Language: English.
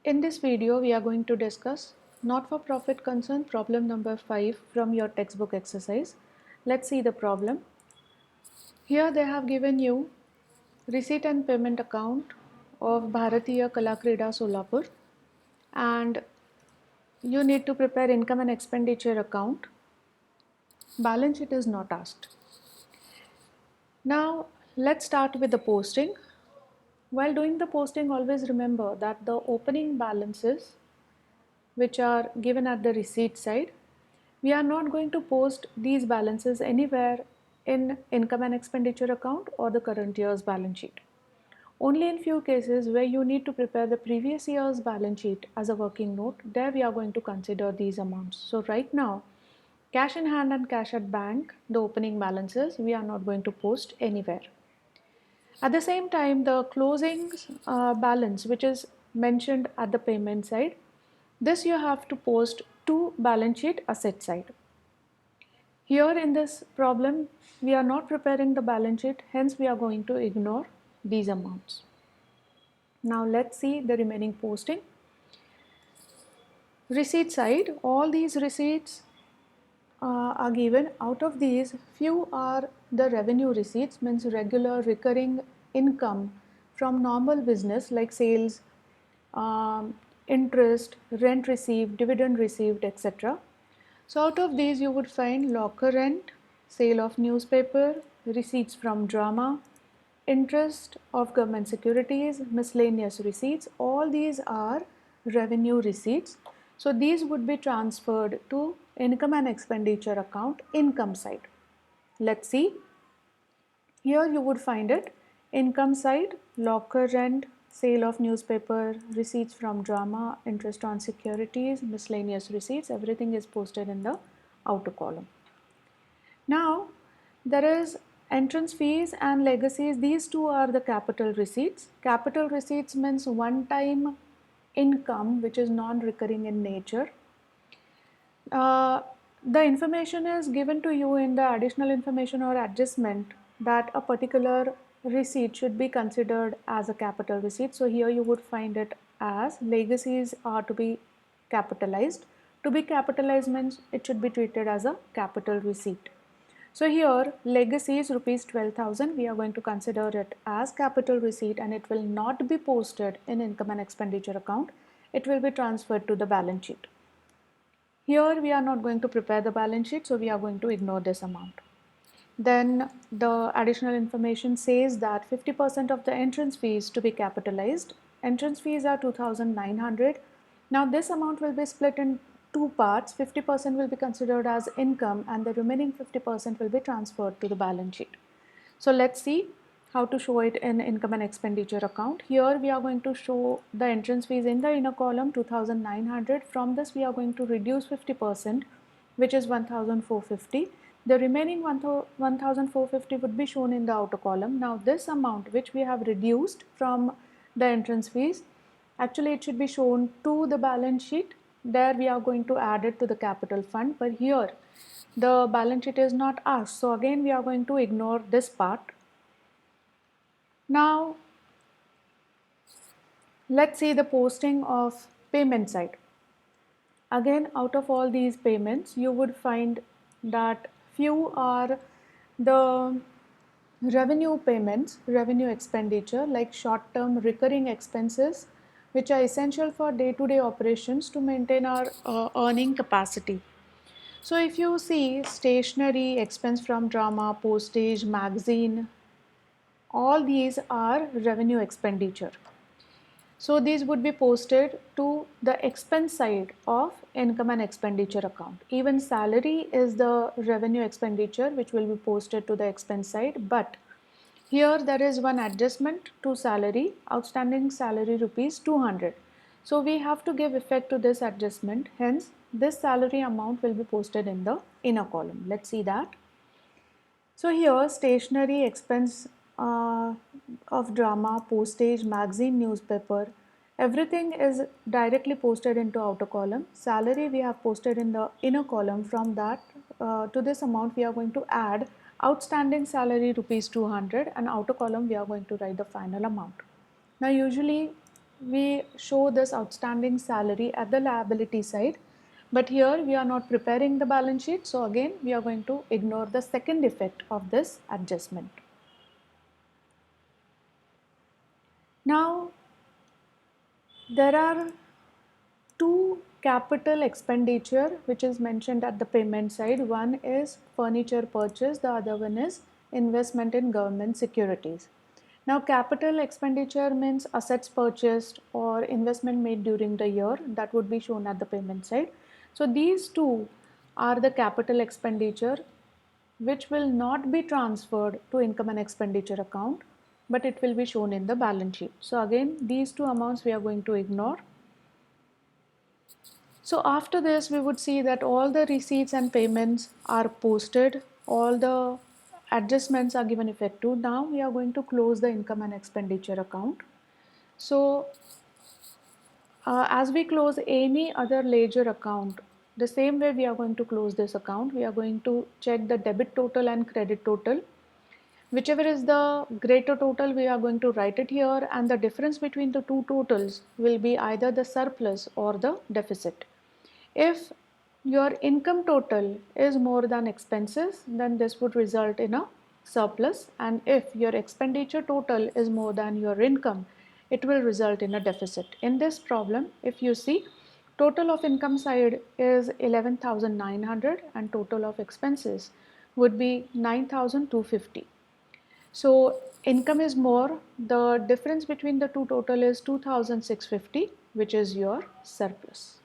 In this video, we are going to discuss not-for-profit concern problem number 5 from your textbook exercise. Let's see the problem. Here they have given you receipt and payment account of Bharatiya Kalakrida Solapur, and you need to prepare income and expenditure account. Balance sheet is not asked. Now let's start with the posting. While doing the posting, always remember that the opening balances which are given at the receipt side, we are not going to post these balances anywhere in income and expenditure account or the current year's balance sheet. Only in few cases where you need to prepare the previous year's balance sheet as a working note, there we are going to consider these amounts. So right now, cash in hand and cash at bank, the opening balances, we are not going to post anywhere. At the same time, the closing balance, which is mentioned at the payment side, this you have to post to balance sheet asset side. Here in this problem, we are not preparing the balance sheet, hence we are going to ignore these amounts. Now let's see the remaining posting. Receipt side, all these receipts are given. Out of these, few are the revenue receipts, means regular recurring income from normal business like sales, interest, rent received, dividend received, etc. So out of these you would find locker rent, sale of newspaper, receipts from drama, interest of government securities, miscellaneous receipts. All these are revenue receipts. So these would be transferred to income and expenditure account, income side. Let's see. Here you would find it, income side, locker rent, sale of newspaper, receipts from drama, interest on securities, miscellaneous receipts, everything is posted in the outer column. Now there is entrance fees and legacies. These two are the capital receipts. Capital receipts means one time income which is non-recurring in nature. The information is given to you in the additional information or adjustment that a particular receipt should be considered as a capital receipt. So here you would find it as legacies are to be capitalized. To be capitalized means it should be treated as a capital receipt. So here legacies rupees 12,000, we are going to consider it as capital receipt and it will not be posted in income and expenditure account. It will be transferred to the balance sheet. Here we are not going to prepare the balance sheet, so we are going to ignore this amount. Then the additional information says that 50% of the entrance fees to be capitalized. Entrance fees are 2,900. Now this amount will be split in two parts. 50% will be considered as income and the remaining 50% will be transferred to the balance sheet. So let's see how to show it in income and expenditure account. Here we are going to show the entrance fees in the inner column 2,900. From this we are going to reduce 50%, which is 1,450. The remaining 1,450 would be shown in the outer column. Now this amount which we have reduced from the entrance fees, actually it should be shown to the balance sheet. There we are going to add it to the capital fund, but here the balance sheet is not asked. So again we are going to ignore this part. Now let's see the posting of payment side. Again, out of all these payments, you would find that few are the revenue payments, revenue expenditure like short-term recurring expenses which are essential for day-to-day operations to maintain our earning capacity. So if you see stationery, expense from drama, postage, magazine, all these are revenue expenditure. So these would be posted to the expense side of income and expenditure account. Even salary is the revenue expenditure which will be posted to the expense side, but here there is one adjustment to salary, outstanding salary rupees 200. So we have to give effect to this adjustment, hence this salary amount will be posted in the inner column. Let's see that. So here stationery, expense of drama, postage, magazine, newspaper, everything is directly posted into outer column. Salary we have posted in the inner column. From that to this amount we are going to add outstanding salary rupees 200 and outer column we are going to write the final amount. Now usually we show this outstanding salary at the liability side, but here we are not preparing the balance sheet, so again we are going to ignore the second effect of this adjustment. Now there are two capital expenditure which is mentioned at the payment side. One is furniture purchase, the other one is investment in government securities. Now capital expenditure means assets purchased or investment made during the year, that would be shown at the payment side. So these two are the capital expenditure which will not be transferred to income and expenditure account, but it will be shown in the balance sheet. So again these two amounts we are going to ignore. So after this, we would see that all the receipts and payments are posted, all the adjustments are given effect to. Now we are going to close the income and expenditure account. So as we close any other ledger account, the same way we are going to close this account, we are going to check the debit total and credit total. Whichever is the greater total, we are going to write it here, and the difference between the two totals will be either the surplus or the deficit. If your income total is more than expenses, then this would result in a surplus, and if your expenditure total is more than your income, it will result in a deficit. In this problem, if you see, total of income side is 11,900 and total of expenses would be 9,250. So income is more, the difference between the two total is 2,650, which is your surplus.